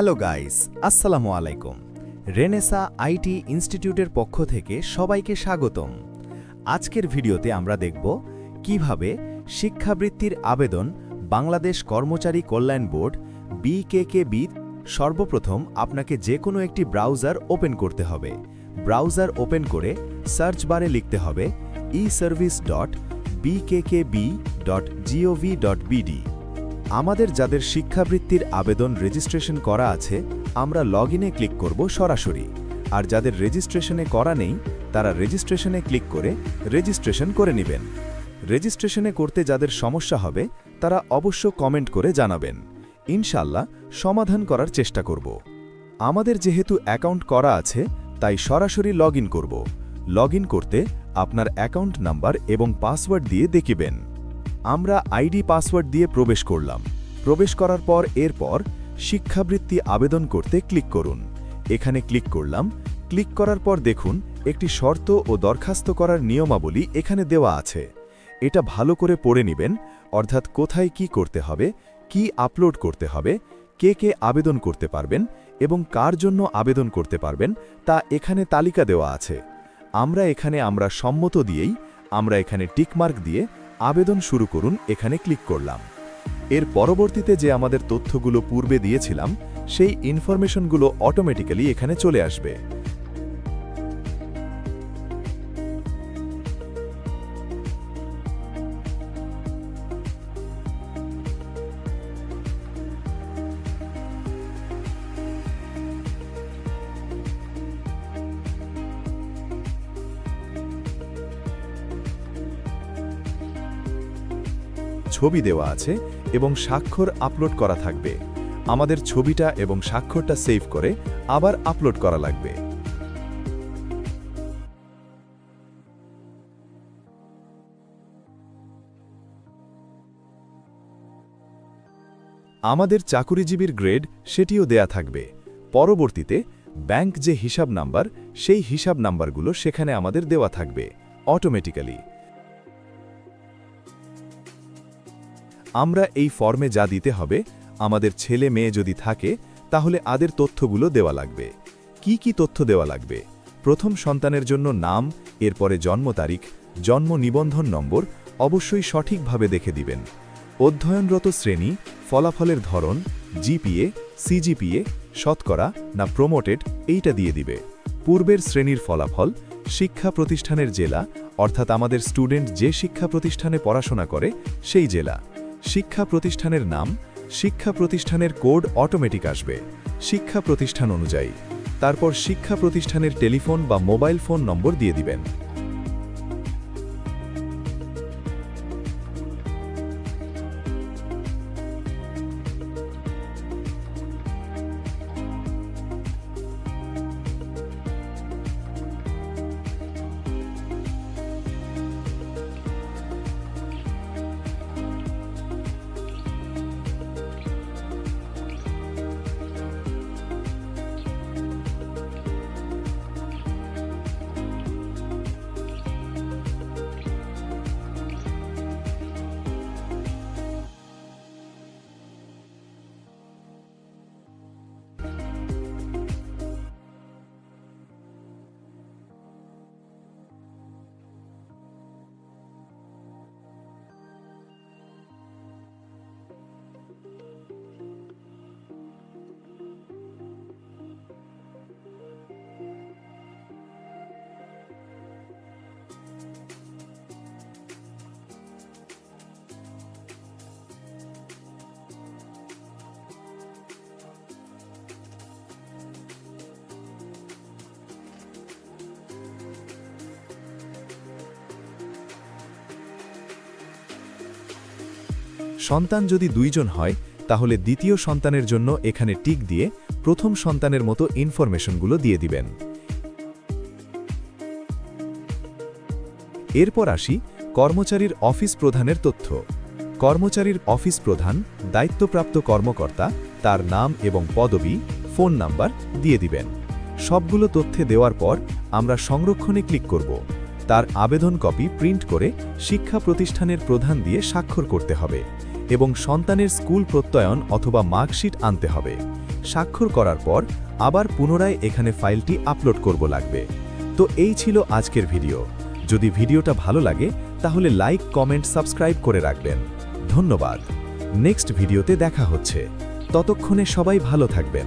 Hello guys, আসসালামু আলাইকুম। Renaissance IT ইনস্টিটিউটের পক্ষ থেকে সবাইকে স্বাগতম। আজকের ভিডিওতে আমরা দেখব কিভাবে শিক্ষাবৃত্তির আবেদন বাংলাদেশ কর্মচারী কল্যাণ বোর্ড BKKB সর্বপ্রথম আপনাকে যে কোনো একটি ব্রাউজার ওপেন করতে হবে। ব্রাউজার ওপেন করে সার্চ বারে লিখতে হবে eservice.bkkb.gov.bd। আমাদের যাদের শিক্ষাবৃত্তির আবেদন রেজিস্ট্রেশন করা আছে, আমরা লগইনে ক্লিক করব সরাসরি। আর যাদের রেজিস্ট্রেশনে করা নেই, তারা রেজিস্ট্রেশনে ক্লিক করে রেজিস্ট্রেশন করে নেবেন। রেজিস্ট্রেশনে করতে যাদের সমস্যা হবে, তারা অবশ্য কমেন্ট করে জানাবেন। ইনশাল্লাহ সমাধান করার চেষ্টা করব। আমাদের যেহেতু অ্যাকাউন্ট করা আছে, তাই সরাসরি লগইন করব। লগইন করতে আপনার অ্যাকাউন্ট নাম্বার এবং পাসওয়ার্ড দিয়ে দেখিবেন। আমরা আইডি পাসওয়ার্ড দিয়ে প্রবেশ করলাম। প্রবেশ করার পর এরপর শিক্ষাবৃত্তি আবেদন করতে ক্লিক করুন। এখানে ক্লিক করলাম। ক্লিক করার পর দেখুন একটি শর্ত ও দরখাস্ত করার নিয়মাবলী এখানে দেওয়া আছে। এটা ভালো করে পড়ে নেবেন, অর্থাৎ কোথায় কি করতে হবে, কি আপলোড করতে হবে, কে কে আবেদন করতে পারবেন এবং কার জন্য আবেদন করতে পারবেন তা এখানে তালিকা দেওয়া আছে। আমরা সম্মত দিয়েই আমরা এখানে টিকমার্ক দিয়ে আবেদন শুরু করুন এখানে ক্লিক করলাম। এর পরবর্তীতে যে আমাদের তথ্যগুলো পূর্বে দিয়েছিলাম, সেই ইনফরমেশনগুলো অটোমেটিক্যালি এখানে চলে আসবে। ছবি দেওয়া আছে এবং স্বাক্ষর আপলোড করা থাকবে। আমাদের ছবিটা এবং স্বাক্ষরটা সেভ করে আবার আপলোড করা লাগবে। আমাদের চাকুরিজীবীর গ্রেড সেটিও দেয়া থাকবে। পরবর্তীতে ব্যাংক যে হিসাব নাম্বার, সেই হিসাব নাম্বারগুলো সেখানে আমাদের দেওয়া থাকবে অটোমেটিক্যালি। আমরা এই ফর্মে যা দিতে হবে, আমাদের ছেলে মেয়ে যদি থাকে তাহলে আদের তথ্যগুলো দেওয়া লাগবে। কি কি তথ্য দেওয়া লাগবে? প্রথম সন্তানের জন্য নাম, এরপরে জন্ম তারিখ, জন্ম নিবন্ধন নম্বর অবশ্যই সঠিকভাবে দেখে দিবেন। অধ্যয়নরত শ্রেণী, ফলাফলের ধরন, জিপিএ, সিজিপিএ, শতকরা না প্রমোটেড এইটা দিয়ে দিবে। পূর্বের শ্রেণীর ফলাফল, শিক্ষা প্রতিষ্ঠানের জেলা, অর্থাৎ আমাদের স্টুডেন্ট যে শিক্ষা প্রতিষ্ঠানে পড়াশোনা করে সেই জেলা, শিক্ষা প্রতিষ্ঠানের নাম, শিক্ষা প্রতিষ্ঠানের কোড অটোমেটিক আসবে শিক্ষা প্রতিষ্ঠান অনুযায়ী। তারপর শিক্ষা প্রতিষ্ঠানের টেলিফোন বা মোবাইল ফোন নম্বর দিয়ে দিবেন। সন্তান যদি 2 জন হয়, তাহলে দ্বিতীয় সন্তানের জন্য এখানে টিক দিয়ে প্রথম সন্তানের মতো ইনফরমেশনগুলো দিয়ে দিবেন। এরপর আসি কর্মচারীর অফিস প্রধানের তথ্য। কর্মচারীর অফিস প্রধান, দায়িত্বপ্রাপ্ত কর্মকর্তা, তার নাম এবং পদবি, ফোন নাম্বার দিয়ে দিবেন। সবগুলো তথ্যে দেওয়ার পর আমরা সংরক্ষণে ক্লিক করব। তার আবেদন কপি প্রিন্ট করে শিক্ষা প্রতিষ্ঠানের প্রধান দিয়ে স্বাক্ষর করতে হবে এবং সন্তানের স্কুল প্রত্যয়ন অথবা মার্কশিট আনতে হবে। স্বাক্ষর করার পর আবার পুনরায় এখানে ফাইলটি আপলোড করব লাগবে। তো এই ছিল আজকের ভিডিও। যদি ভিডিওটা ভালো লাগে তাহলে লাইক, কমেন্ট, সাবস্ক্রাইব করে রাখবেন। ধন্যবাদ। নেক্সট ভিডিওতে দেখা হচ্ছে। ততক্ষণে সবাই ভালো থাকবেন।